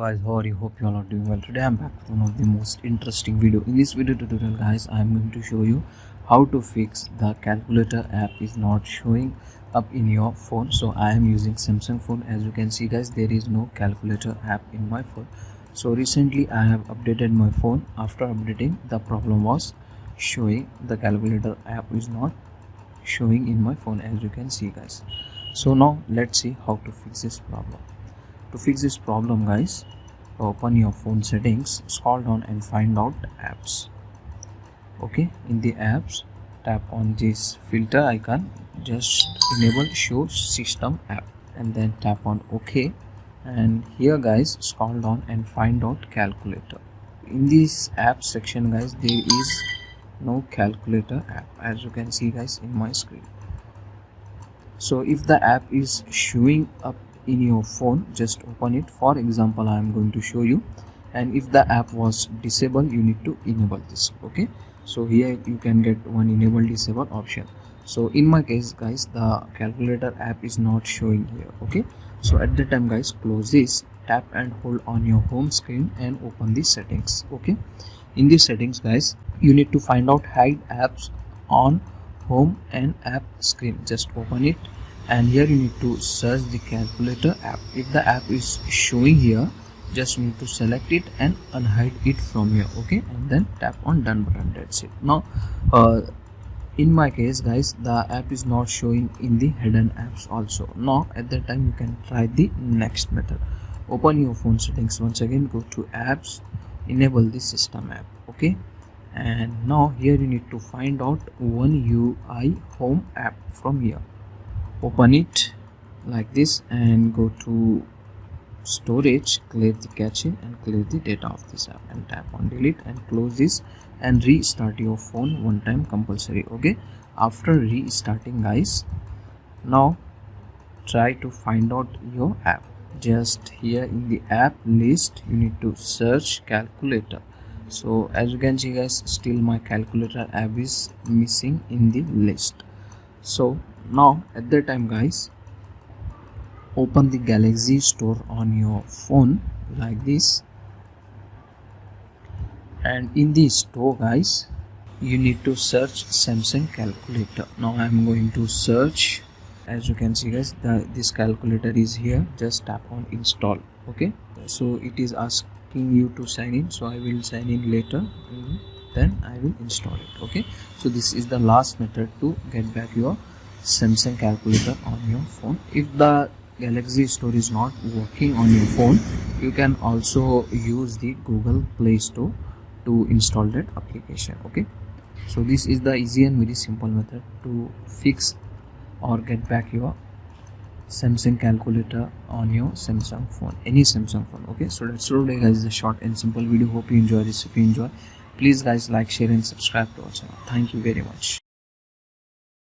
guys, how are you? Hope you all are doing well. Today I'm back with one of the most interesting video. In this video tutorial guys, I'm going to show you how to fix the calculator app is not showing up in your phone. So I am using Samsung phone. As you can see guys, there is no calculator app in my phone. So recently I have updated my phone. After updating, the problem was showing the calculator app is not showing in my phone, as you can see guys. So now let's see how to fix this problem. To fix this problem guys, open your phone settings, scroll down and find out apps. Okay, in the apps, tap on this filter icon, just enable show system app and then tap on OK. And here guys, scroll down and find out calculator. In this app section guys, there is no calculator app, as you can see guys in my screen. So if the app is showing up in your phone, just open it. For example, I am going to show you, and if the app was disabled, you need to enable this. Okay, so here you can get one enable disable option. So in my case guys, the calculator app is not showing here. Okay, so at the time guys, close this, tap and hold on your home screen and open the settings. Okay, in the settings guys, you need to find out hide apps on home and app screen. Just open it, and here you need to search the calculator app. If the app is showing here, just need to select it and unhide it from here. Okay, and then tap on done button. That's it. Now in my case guys, the app is not showing in the hidden apps also. Now at that time you can try the next method. Open your phone settings once again, go to apps, enable the system app. Okay, and now here you need to find out One UI home app from here. Open it like this and go to storage, clear the cache and clear the data of this app and tap on delete and close this and restart your phone one time compulsory. Okay, after restarting guys, now try to find out your app. Just here in the app list, you need to search calculator. So as you can see guys, still my calculator app is missing in the list. So now at that time guys, open the Galaxy store on your phone like this, and in the store guys, you need to search Samsung calculator. Now I am going to search. As you can see guys, this calculator is here. Just tap on install. Okay, so it is asking you to sign in, so I will sign in later, then I will install it. Okay, so this is the last method to get back your Samsung calculator on your phone. If the Galaxy store is not working on your phone, you can also use the Google Play Store to install that application. Okay, so this is the easy and very simple method to fix or get back your Samsung calculator on your Samsung phone, any Samsung phone. Okay, so that's all today guys, the short and simple video. Hope you enjoy this. If you enjoy, please guys like, share and subscribe to our channel. Thank you very much.